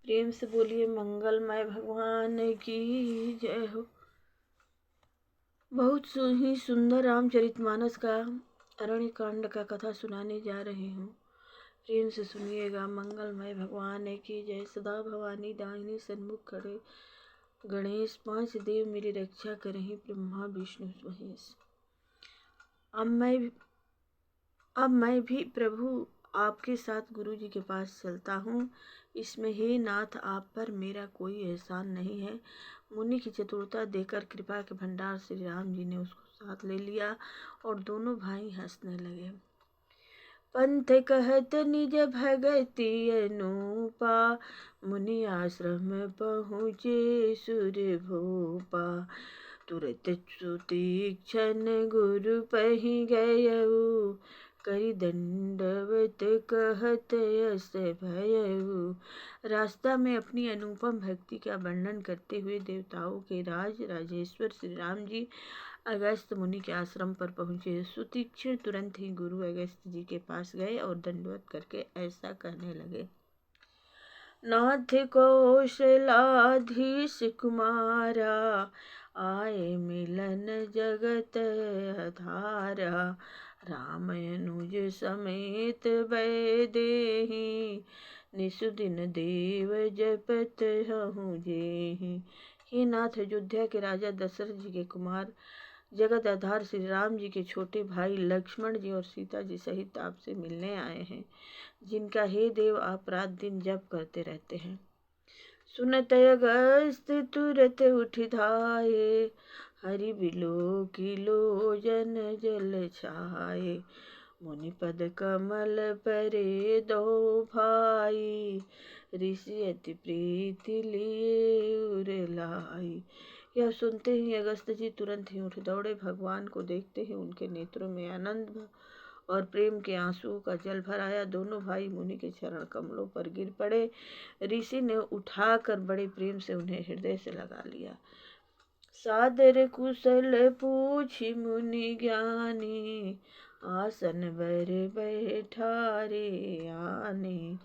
प्रेम से बोलिए मंगलमय भगवान की जय हो। बहुत ही सुंदर रामचरितमानस का अरण्य कांड का कथा सुनाने जा रही हूँ। प्रेम से सुनिएगा। मंगलमय भगवान की जय। सदा भवानी दाहिनी सन्मुख खड़े गणेश, पांच देव मेरी रक्षा करहीं, ब्रह्मा विष्णु महेश। अब मैं भी प्रभु आपके साथ गुरु जी के पास चलता हूँ। इसमें हे नाथ आप पर मेरा कोई एहसान नहीं है। मुनि की चतुरता देकर कृपा के भंडार श्री राम जी ने उसको साथ ले लिया और दोनों भाई हंसने लगे। पंथ कहत निज भगति अनूपा, मुनि आश्रम पहुँचे सुर भूपा। तुरत सुतीक्षण गुरु पहि गयऊ, करि दंडवत कहत यस भयऊ। रास्ता में अपनी अनुपम भक्ति का वर्णन करते हुए देवताओं के राजेश्वर श्री राम जी अगस्त्य मुनि के आश्रम पर पहुँचे। सुतीक्षण तुरंत ही गुरु अगस्त्य जी के पास गए और दंडवत करके ऐसा कहने लगे। नाथ कौशलाधीश कुमारा, आए मिलन जगत धारा। राम अनुज समेत वैदेही, निसुदिन देव जपत हहु जेहि। हे नाथ, अयोध्या के राजा दशरथ जी के कुमार जगत आधार श्री राम जी के छोटे भाई लक्ष्मण जी और सीता जी सहित आपसे मिलने आए हैं, जिनका हे देव आप रात दिन जप करते रहते हैं। सुनत अगस्त्य तुरत उठि धाये, हरि बिलो की लोचन जल छाये। मुनि पद कमल परे दो भाई, ऋषि अति प्रीति लिए उर लाई। यह सुनते ही अगस्त्य जी तुरंत ही उठ दौड़े। भगवान को देखते ही उनके नेत्रों में आनंद और प्रेम के आंसुओं का जल भर आया। दोनों भाई मुनि के चरण कमलों पर गिर पड़े। ऋषि ने उठाकर बड़े प्रेम से उन्हें हृदय से लगा लिया। सादर कुशल पूछी मुनि ज्ञानी, आसन बर बैठारे आने।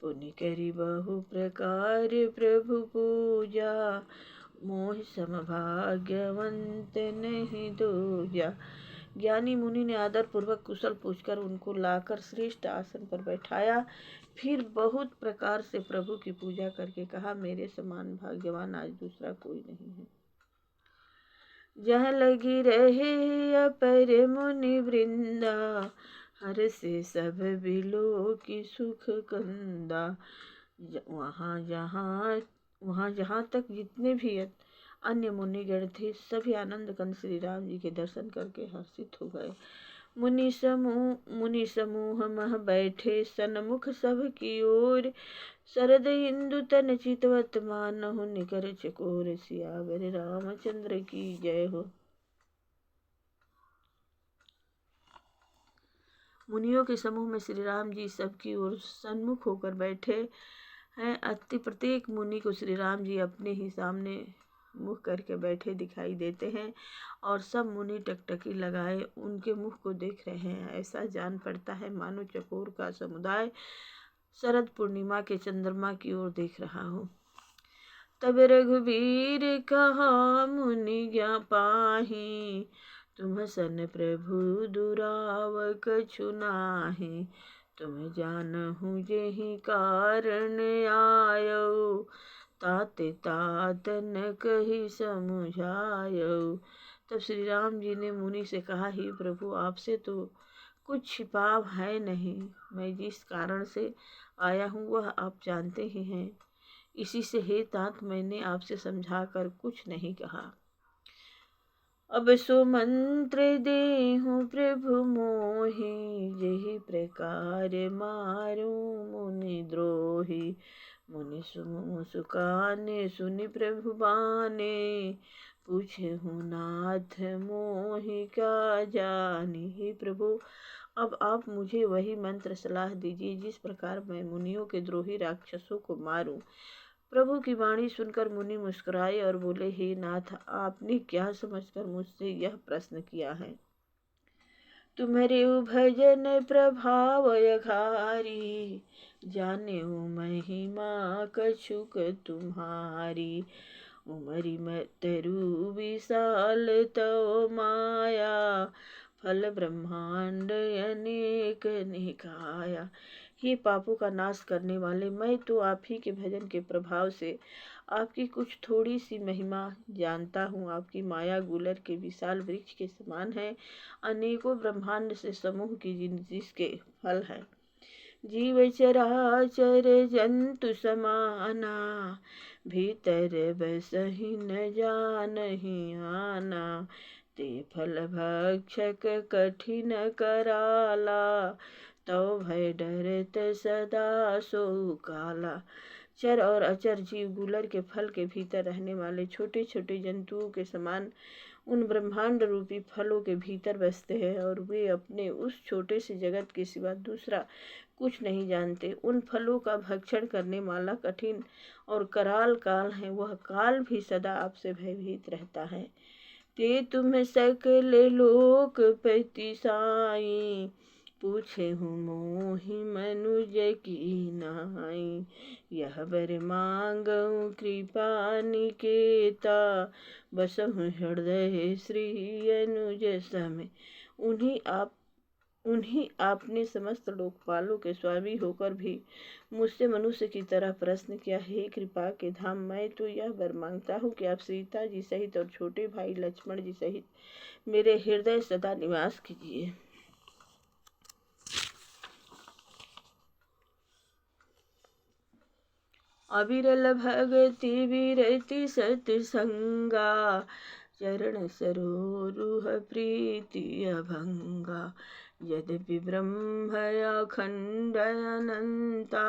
पुनि करी बहु प्रकार प्रभु पूजा, मोह सम भाग्यवंत नहीं दूजा। ज्ञानी मुनि ने आदर पूर्वक कुशल पूछकर उनको लाकर श्रेष्ठ आसन पर बैठाया। फिर बहुत प्रकार से प्रभु की पूजा करके कहा, मेरे समान भाग्यवान आज दूसरा कोई नहीं है। जहाँ लगी रहे अपर मुनि वृंदा, हर से सब बिलो की सुख कंदा। वहाँ जहाँ तक जितने भी अन्य मुनिगण थे, सभी आनंद कंद श्री राम जी के दर्शन करके हर्षित हो गए। मुनि समूह मह बैठे सन्मुख सब की ओर, शरद इंदु तन चितवत मानहु निकर चकोर। सियावर रामचंद्र की जय हो। मुनियों के समूह में श्री राम जी सबकी ओर सन्मुख होकर बैठे हैं। अति प्रत्येक मुनि को श्री राम जी अपने ही सामने मुख करके बैठे दिखाई देते हैं और सब मुनि टकटकी लगाए उनके मुख को देख रहे हैं। ऐसा जान पड़ता है मानो चकोर का समुदाय शरद पूर्णिमा के चंद्रमा की ओर देख रहा हो। तब रघुवीर कहा मुनि ज्ञा पाहि, तुम सन प्रभु दुराव कछु नाहि। तुम जानहु जेहि कारण आयो, तात तात न कही समुझायो। तब श्री राम जी ने मुनि से कहा, ही प्रभु आपसे तो कुछ छिपाव है नहीं। मैं जिस कारण से आया हूँ वह आप जानते ही हैं। इसी से हे तात मैंने आपसे समझाकर कुछ नहीं कहा। अब सो मंत्र देहूँ प्रभु मोहि, जेहि प्रकार मारू मुनि द्रोही। मुनि सुकाने सुनि प्रभु बाने, पूछहु नाथ मोहि क्या जानी। हे प्रभु अब आप मुझे वही मंत्र सलाह दीजिए जिस प्रकार मैं मुनियों के द्रोही राक्षसों को मारूं। प्रभु की वाणी सुनकर मुनि मुस्कुराए और बोले, हे नाथ आपने क्या समझकर मुझसे यह प्रश्न किया है। तुम्हारे भजन प्रभाव यघारी, जाने हो महिमा कछुक तुम्हारी, उमरी मतरु विशाल तो माया, फल ब्रह्मांड अनेक निकाया। हे पापों का नाश करने वाले, मैं तो आप ही के भजन के प्रभाव से आपकी कुछ थोड़ी सी महिमा जानता हूँ। आपकी माया गुलर के विशाल वृक्ष के समान है, अनेकों ब्रह्मांड से समूह की जिसके फल है। जीव चराचर जंतु समाना, भीतर बसहि न जानहि आना, ते फल भक्षक कठिन कराला, तो भय डरत सदा सो काला। चर और अचर जीव गुलर के फल के भीतर रहने वाले छोटे छोटे जंतुओं के समान उन ब्रह्मांड रूपी फलों के भीतर बसते हैं, और वे अपने उस छोटे से जगत के सिवा दूसरा कुछ नहीं जानते। उन फलों का भक्षण करने वाला कठिन और कराल काल है, वह काल भी सदा आपसे भयभीत रहता है। ते तुम सकल लोक पति साई, पूछे हूँ मोहि मनुज की नाई, यह बर मांगऊँ कृपा निकेता, बसहु हृदय श्री अनुज सम। उन्हीं आपने समस्त लोकपालों के स्वामी होकर भी मुझसे मनुष्य की तरह प्रश्न किया। हे कृपा के धाम, मैं तो यह वर मांगता हूँ कि आप सीता जी सहित और छोटे भाई लक्ष्मण जी सहित मेरे हृदय सदा निवास कीजिए। अविरल भगति विरति सत्संगा, चरण सरोरुह प्रीति अभंगा, यद्यपि ब्रह्म अखंड अनंता,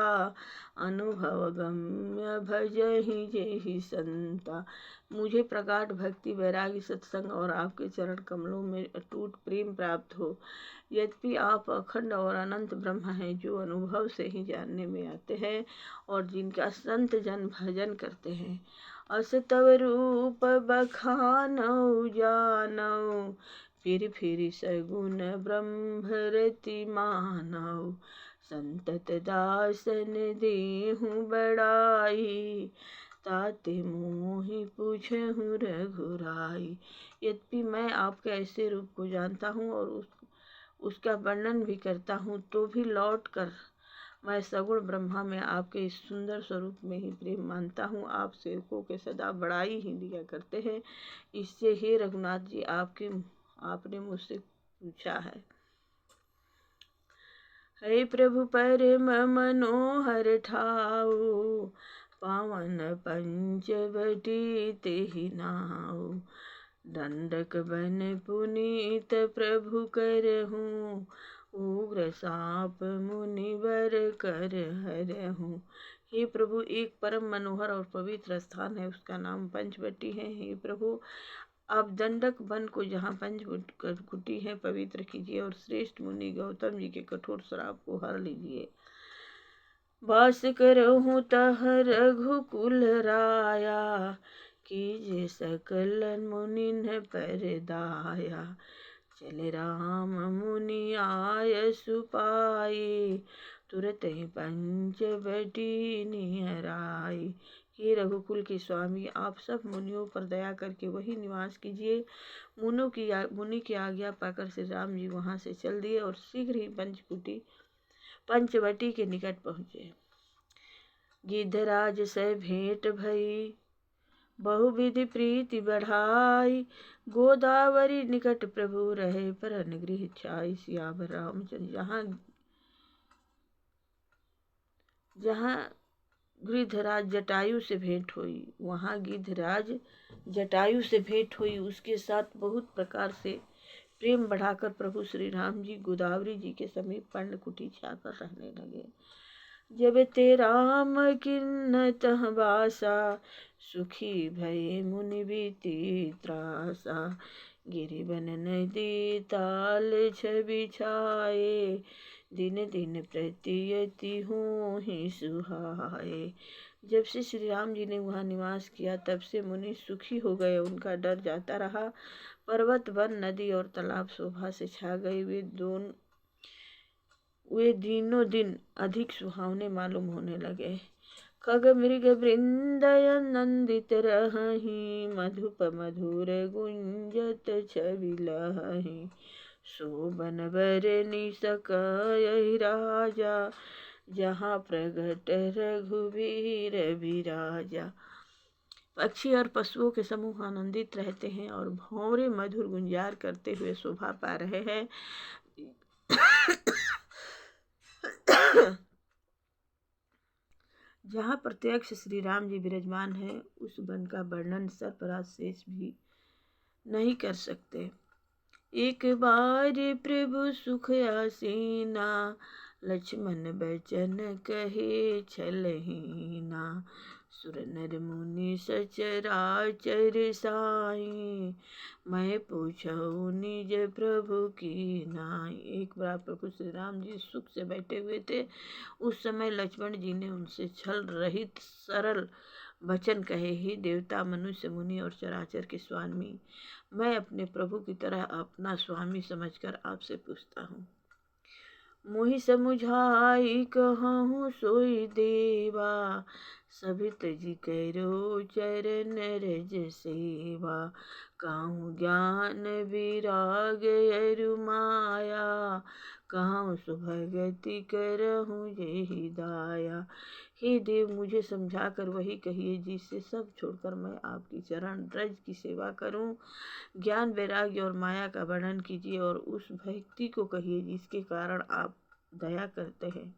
अनुभव गम्य भजहि जेहि संता। मुझे प्रगाढ़ भक्ति वैराग्य सत्संग और आपके चरण कमलों में अटूट प्रेम प्राप्त हो। यद्यपि आप अखंड और अनंत ब्रह्म हैं, जो अनुभव से ही जानने में आते हैं और जिनका संत जन भजन करते हैं। अस तव रूप बखानौ जानौ, फिर सगुन ब्रह्म रति मानौ, संतत दासन देहु बड़ाई, ताते मोहि पूछहु रघुराई। यद्यपि मैं आपके ऐसे रूप को जानता हूँ और उसका वर्णन भी करता हूँ, तो भी लौट कर मैं सगुण ब्रह्मा में आपके इस सुंदर स्वरूप में ही प्रेम मानता हूँ। आप सेवकों के सदा बड़ाई ही दिया करते हैं। इससे हे रघुनाथ जी, आपने मुझसे पूछा है। हे प्रभु परम मनोहर ठाऊ, पावन पंचवटी तेहि नाऊ, दंडक बन पुनीत प्रभु करहूँ, उग्र साप मुनिवर कर हरहूँ। हे प्रभु, एक परम मनोहर और पवित्र स्थान है, उसका नाम पंचवटी है। हे प्रभु, आप दंडक वन को जहाँ पंचवटी है पवित्र कीजिए, और श्रेष्ठ मुनि गौतम जी के कठोर श्राप को हर लीजिए। वास करहूँ तह रघुकुल राया, कीजे सकल मुनिन पर दाया, चले राम मुनि आय सुपाई, तुरत ही पंचवटी निहराई। हे रघुकुल के स्वामी, आप सब मुनियों पर दया करके वही निवास कीजिए। मुनि की आज्ञा पाकर श्री राम जी वहाँ से चल दिए और शीघ्र ही पंचवटी के निकट पहुँचे। गिद्धराज से भेंट भई, बहुविधि प्रीति बढ़ाई, गोदावरी निकट प्रभु रहे, परन गृह छाई। सियावर रामचंद्र। जहाँ गिद्धराज जटायु से भेंट हुई, वहाँ गिद्धराज जटायु से भेंट हुई। उसके साथ बहुत प्रकार से प्रेम बढ़ाकर प्रभु श्री राम जी गोदावरी जी के समीप पर्णकुटी छाकर रहने लगे। जब ते राम किन्नत बासा, सुखी भये मुनि बीती त्रासा, गिरिवन नदी ताल छवि छाए, दिन दिन प्रतियति हों ही सुहाए। जब से श्री राम जी ने वहाँ निवास किया, तब से मुनि सुखी हो गए, उनका डर जाता रहा। पर्वत वन नदी और तालाब शोभा से छा गए। वे वे दिनों दिन अधिक सुहावने मालूम होने लगे। खग मृग वृंदय नंदित रहहि, मधुप मधुर गुंजत छवि लहहि। शोभन बरनि सकय राजा, जहाँ प्रगट रघुवीर विराजा। पक्षी और पशुओं के समूह आनंदित रहते हैं और भंवरे मधुर गुंजार करते हुए शोभा पा रहे हैं। जहाँ प्रत्यक्ष श्री राम जी विराजमान है, उस वन का वर्णन सर्पराज शेष भी नहीं कर सकते। एक बार प्रभु सुख आसीना, लक्ष्मण बचन कहे छलहीना। सुर नर मुनि सचराचर साई, मैं पूछऊँ निज प्रभु की नाई। एक बार प्रभु श्री राम जी सुख से बैठे हुए थे। उस समय लक्ष्मण जी ने उनसे छल रहित सरल वचन कहे, ही देवता, मनुष्य, मुनि और चराचर के स्वामी, मैं अपने प्रभु की तरह अपना स्वामी समझकर आपसे पूछता हूँ। मोहि समुझाई कहूँ सोई देवा, सभी तजी करो चरण रज सेवा। कहूँ ज्ञान विराग अरु माया, कहूँ सुभगति करहूँ जेहि दाया। हे देव, मुझे समझा कर वही कहिए जिससे सब छोड़कर मैं आपकी चरण रज की सेवा करूं। ज्ञान वैराग्य और माया का वर्णन कीजिए और उस भक्ति को कहिए जिसके कारण आप दया करते हैं।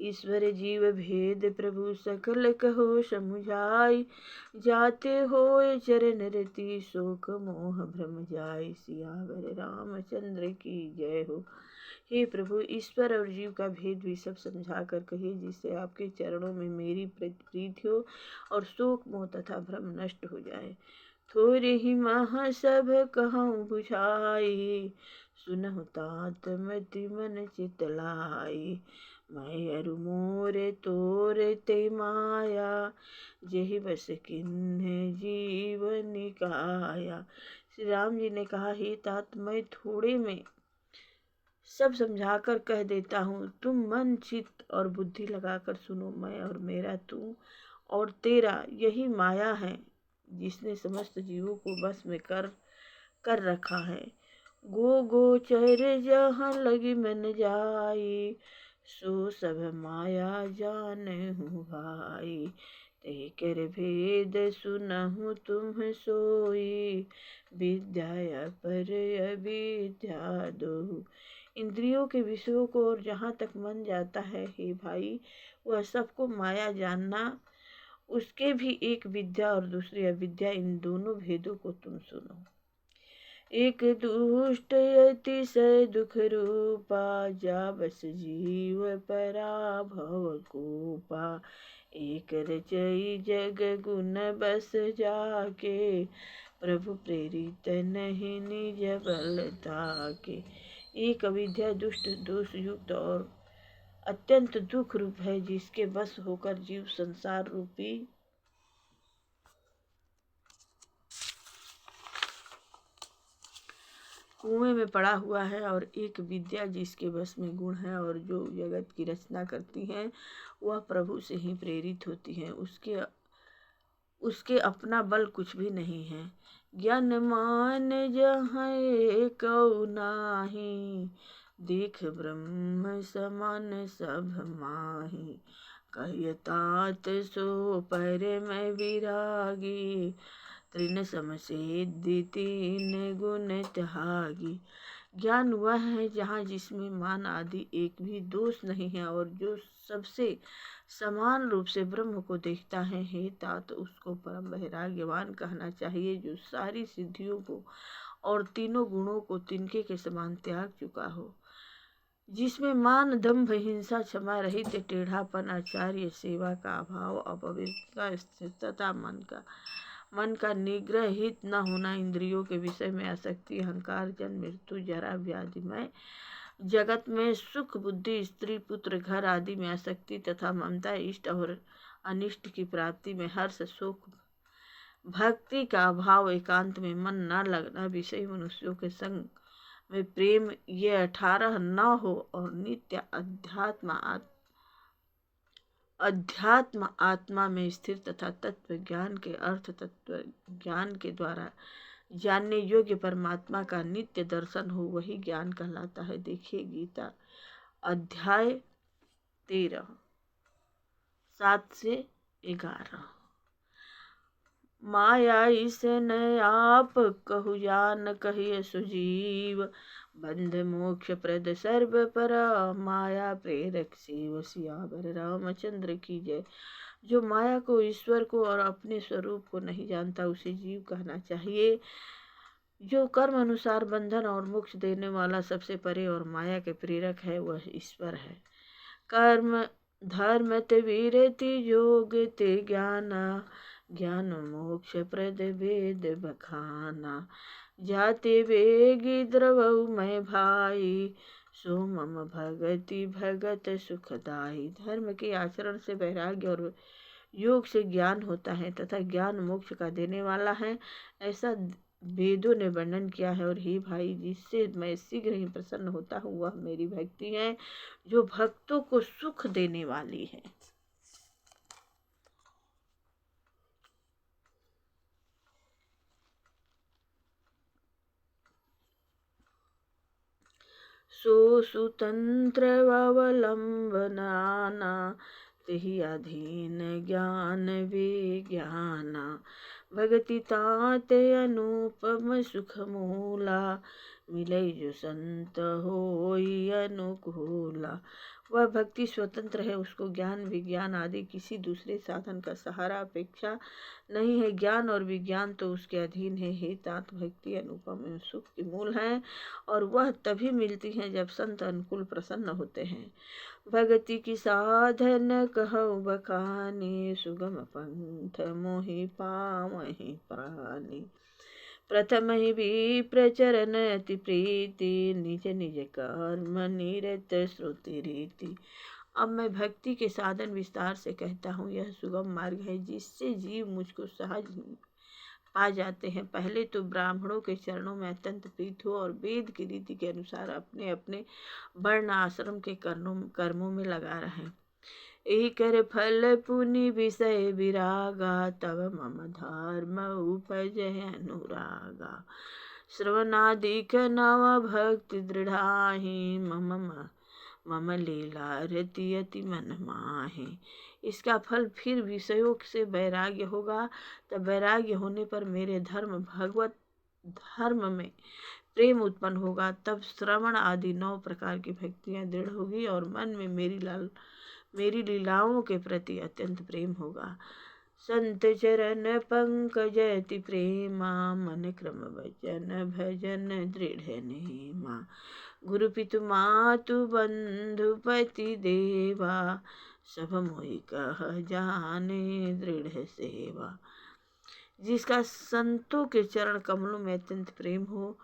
ईश्वर जीव भेद प्रभु सकल कहो समुझाई, जाते होए चरण रति शोक मोह भ्रम जाय। सियावर रामचंद्र की जय हो। हे प्रभु, ईश्वर और जीव का भेद भी सब समझा कर कहिए जिससे आपके चरणों में मेरी प्रीति हो और शोक मोह तथा भ्रम नष्ट हो जाए। थोड़े ही मह सब कहूँ बुझाई, सुनहु तात मति मन चित लाई। मैं अरु मोर तोर ते माया, जेहि बस किन्ह जीवन काया। श्री राम जी ने कहा, हे तात, मैं थोड़े में सब समझाकर कह देता हूँ, तुम मन चित्त और बुद्धि लगाकर सुनो। मैं और मेरा तू और तेरा यही माया है जिसने समस्त जीवों को बस में कर रखा है। गो गोचर जहाँ लगी मन जाई, सो सब माया जानहु भाई। ते कर भेद सुनहु तुम सोई, विद्या पर अविद्या दो। इंद्रियों के विषयों को और जहाँ तक मन जाता है, हे भाई, वह सबको माया जानना, उसके भी एक विद्या और दूसरी अविद्या, इन दोनों भेदों को तुम सुनो। एक दुष्ट अतिशय दुख रूपा, जा बस जीव पराभव कूपा। एक रचई जग गुण बस जाके, प्रभु प्रेरित नहीं निज बल ताके। एक अविद्या दुष्ट दोष युक्त और अत्यंत दुख रूप है, जिसके बस होकर जीव संसार रूपी कुएं में पड़ा हुआ है, और एक विद्या जिसके बस में गुण है और जो जगत की रचना करती है, वह प्रभु से ही प्रेरित होती है। उसके अपना बल कुछ भी नहीं है। ज्ञान मान जहाँ कौ नाही, देख ब्रह्म समान सब माही। कहिय तात सो पर मैं विरागी, तृण समसिद्धि तीन गुण त्यागी। ज्ञान वह है जहाँ जिसमें मान आदि एक भी दोष नहीं है और जो सबसे समान रूप से ब्रह्म को देखता है। हे तात, उसको परम वैराग्यवान कहना चाहिए, जो सारी सिद्धियों को और तीनों गुणों को तिनके के समान त्याग चुका हो। जिसमें मान, दंभ, हिंसा, क्षमा रहित टेढ़ापन, आचार्य सेवा का अभाव, अपवित्रता, स्थिरता, मन का निग्रह, हित न होना, इंद्रियों के विषय में आसक्ति, अहंकार, जन्म, मृत्यु, जरा, व्याधि में, जगत में सुख, बुद्धि, स्त्री, पुत्र, घर आदि में आसक्ति तथा ममता, इष्ट और अनिष्ट की प्राप्ति में हर्ष, शोक, भक्ति का अभाव, एकांत में मन न लगना, विषय मनुष्यों के संग में प्रेम ये 18 न हो और नित्य अध्यात्म आत्मा में स्थिर तथा तत्व ज्ञान के अर्थ तत्व ज्ञान के द्वारा जानने योग्य परमात्मा का नित्य दर्शन हो, वही ज्ञान कहलाता है। देखिए गीता अध्याय 13 7 से 11। माया ईसन आप कहु जान कहिए सुजीव, बंध मोक्ष प्रद सर्व पर माया प्रेरक शिव। सियावर रामचंद्र की जय। जो माया को, ईश्वर को और अपने स्वरूप को नहीं जानता उसे जीव कहना चाहिए। जो कर्म अनुसार बंधन और मोक्ष देने वाला सबसे परे और माया के प्रेरक है वह ईश्वर है। कर्म धर्म ते वीरति योग ते ज्ञाना, ज्ञान मोक्ष प्रद वेद बखाना। जाते वेगी द्रवऊ मैं भाई, सो मम भगति भगत सुखदाई। धर्म के आचरण से वैराग्य और योग से ज्ञान होता है तथा ज्ञान मोक्ष का देने वाला है, ऐसा वेदों ने वर्णन किया है। और हे भाई, जिससे मैं शीघ्र ही प्रसन्न होता हूँ वह मेरी भक्ति है, जो भक्तों को सुख देने वाली है। सो सुतंत्र अवलंबनाना, तेहि अधीन ज्ञान विज्ञाना। भगति तात अनुपम सुख मूला, मिले जो संत होई अनुकूला। वह भक्ति स्वतंत्र है, उसको ज्ञान विज्ञान आदि किसी दूसरे साधन का सहारा अपेक्षा नहीं है। ज्ञान और विज्ञान तो उसके अधीन है। हे तात, भक्ति अनुपम एवं सुख की मूल है और वह तभी मिलती है जब संत अनुकूल प्रसन्न होते हैं। भक्ति की साधन कहु बखानी, सुगम पंथ मोहि पावहि प्राणी। प्रथम ही भी प्रचरण अति प्रीति, निज निज कर्म निरत श्रुति रीति। अब मैं भक्ति के साधन विस्तार से कहता हूँ। यह सुगम मार्ग है जिससे जीव मुझको सहज पा जाते हैं। पहले तो ब्राह्मणों के चरणों में अत्यंत प्रीत हो और वेद की रीति के अनुसार अपने अपने वर्ण आश्रम के कर्मों में लगा रहे। एक फल पुनि विषय विरागा, तब मम धर्म उपजय अनुरागा। श्रवणादिक नव भक्ति दृढ़ाहि, मम लीला रति अति मन माहि। इसका फल फिर विषयों से वैराग्य होगा। तब वैराग्य होने पर मेरे भगवत धर्म में प्रेम उत्पन्न होगा। तब श्रवण आदि 9 प्रकार की भक्तियां दृढ़ होगी और मन में मेरी लीलाओं के प्रति अत्यंत प्रेम होगा। संत चरण पंकज अति प्रेमा, मन क्रम वचन भजन दृढ़ नेमा। गुरु पितु मातु बंधु पति देवा, सब मोहि कह जाने दृढ़ सेवा। जिसका संतों के चरण कमलों में अत्यंत प्रेम हो,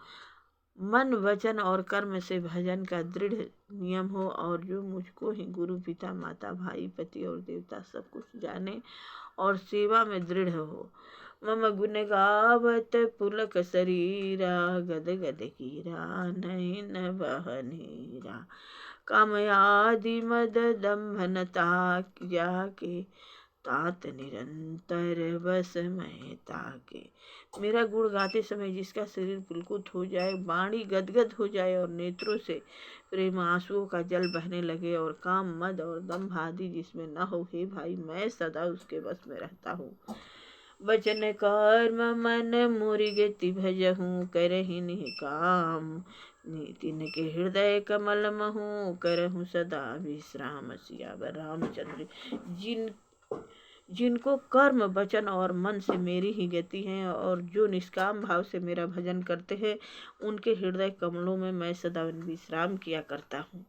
मन वचन और कर्म से भजन का दृढ़ नियम हो और जो मुझको ही गुरु पिता माता भाई पति और देवता सब कुछ जाने और सेवा में दृढ़ हो। मम गुण गावत पुलक शरीरा, गद गद कीरा नयन बहनीरा। काम आदि मद दम्भनता, जाके तात निरंतर बस में ताके। मेरा गुण गाते समय जिसका शरीर पुलकुत हो जाए, वाणी गदगद हो जाए और नेत्रों से प्रेम आंसुओं का जल बहने लगे और काम मद और दम्भ आदि जिसमें न हो, हे भाई मैं सदा उसके बस में रहता हूँ। वचन कर्म मन मोरी गति भजहूँ, करहि निहि काम नितिन के हृदय कमल महू। करहूँ सदा विश्राम। सियावर रामचंद्र। जिनको कर्म वचन और मन से मेरी ही गति है और जो निष्काम भाव से मेरा भजन करते हैं, उनके हृदय कमलों में मैं सदा विश्राम किया करता हूँ।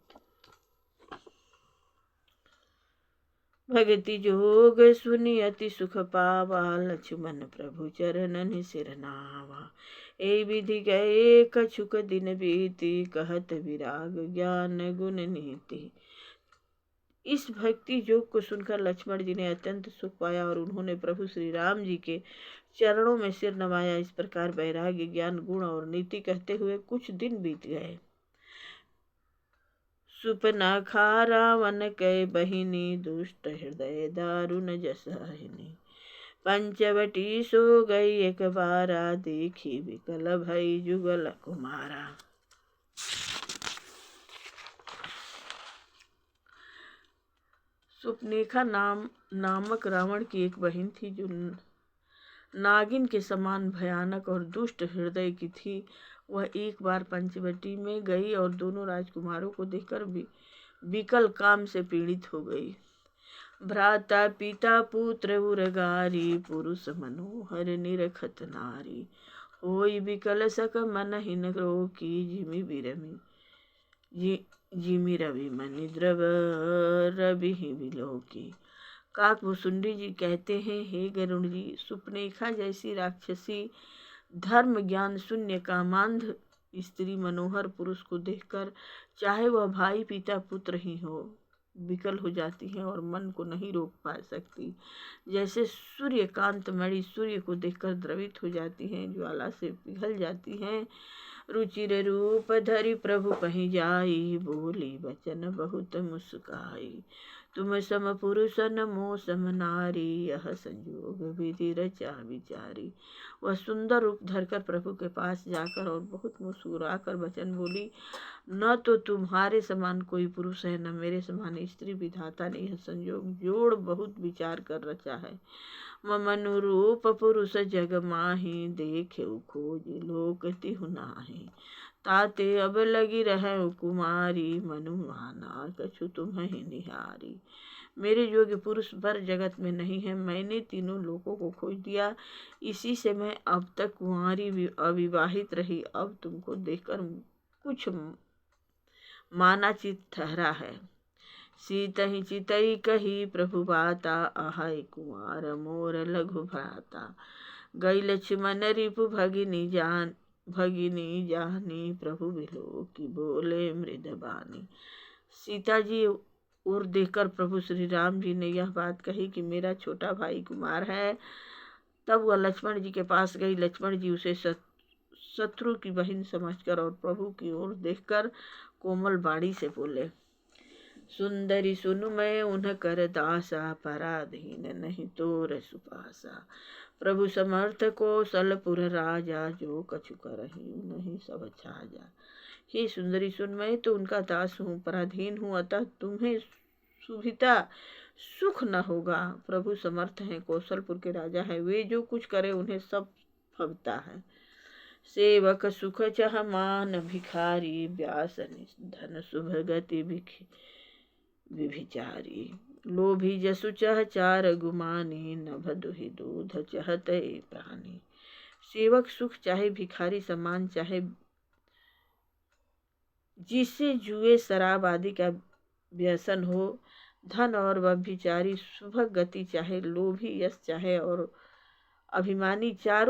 भगति जोग सुनि अति सुख पावा, लक्ष्मण प्रभु चरणन सिर नावा। ए विधि गए कछुक दिन बीती, कहत विराग ज्ञान गुण नीति। इस भक्ति योग को सुनकर लक्ष्मण जी ने अत्यंत सुख पाया और उन्होंने प्रभु श्री राम जी के चरणों में सिर नवाया। इस प्रकार वैराग्य, ज्ञान, गुण और नीति कहते हुए कुछ दिन बीत गए। सुपनाखा रावण कै बहिनी, दुष्ट हृदय दारुण जसहिनी। पंचवटी सो गई एक बारा, देखी विकल भई जुगल कुमारा। सुपनेखा नामक रावण की एक बहन थी जो नागिन के समान भयानक और दुष्ट हृदय की थी। वह एक बार पंचवटी में गई और दोनों राजकुमारों को देखकर विकल काम से पीड़ित हो गई। भ्राता पिता पुत्र उरगारी, पुरुष मनोहर निरखत नारी। होई विकल सक मन हिन रोकी, जिमि बिरमी जिमि रवि मनि द्रव रवि विलोकी। काकभूषुंडी जी कहते हैं, हे गरुण जी, सुपनेखा जैसी राक्षसी धर्म ज्ञान शून्य कामांध स्त्री मनोहर पुरुष को देखकर चाहे वह भाई पिता पुत्र ही हो, विकल हो जाती हैं और मन को नहीं रोक पा सकती। जैसे सूर्यकांत मणि सूर्य को देखकर द्रवित हो जाती हैं, ज्वाला से पिघल जाती हैं। रुचिर रूप धरि प्रभु पहि जाई, बोली वचन बहुत मुस्काई। तुम सम पुरुष न मोह सम नारी, यह संयोग विधि रचा विचारी। वह सुंदर रूप धरकर प्रभु के पास जाकर और बहुत मुस्कुराकर वचन बोली, न तो तुम्हारे समान कोई पुरुष है, न मेरे समान स्त्री। विधाता ने यह संयोग जोड़ बहुत विचार कर रचा है। ममनु रूप पुरुष जग माही, देखे खोज लोक तिहु नाहि। ताते अब लगी रहे कुमारी, मनु माना कछु तुम्हें निहारी। मेरे योग्य पुरुष पर जगत में नहीं है। मैंने तीनों लोकों को खोज दिया, इसी से मैं अब तक कुंवारी अविवाहित रही। अब तुमको देखकर कुछ मानाचित ठहरा है। सीतहि चितई कही प्रभु बाता, आहाय कुंवर मोर लघु भ्राता। गई लक्ष्मण रिपु भगिनी जानी, प्रभु विलोकी बोले मृद बानी। सीता जी और देखकर प्रभु श्री राम जी ने यह बात कही कि मेरा छोटा भाई कुमार है। तब वह लक्ष्मण जी के पास गई। लक्ष्मण जी उसे शत्रु की बहन समझकर और प्रभु की ओर देखकर कोमल वाणी से बोले, सुंदरी सुन मैं उन्ह कर दासा, पराधीन नहीं तोर सुपासा। प्रभु समर्थ कौशलपुर राजा, जो कछु करहि नहीं सब छाजा। हे सुंदरी सुन, मैं तो उनका दास हूँ, पराधीन हूँ, अतः तुम्हें सुभिता सुख न होगा। प्रभु समर्थ हैं, कौशलपुर के राजा हैं, वे जो कुछ करे उन्हें सब फबता है। सेवक सुख चह मान भिखारी, व्यास धन शुभ गति विभिचारी। लोभी जसु चह चार गुमानी, नभ दुहि दूध चहते प्राणी। सेवक सुख चाहे भिखारी समान, चाहे जिससे जुए शराब आदि का व्यसन हो, धन और व्यभिचारी, शुभ गति चाहे, लोभी यश चाहे और अभिमानी, चारों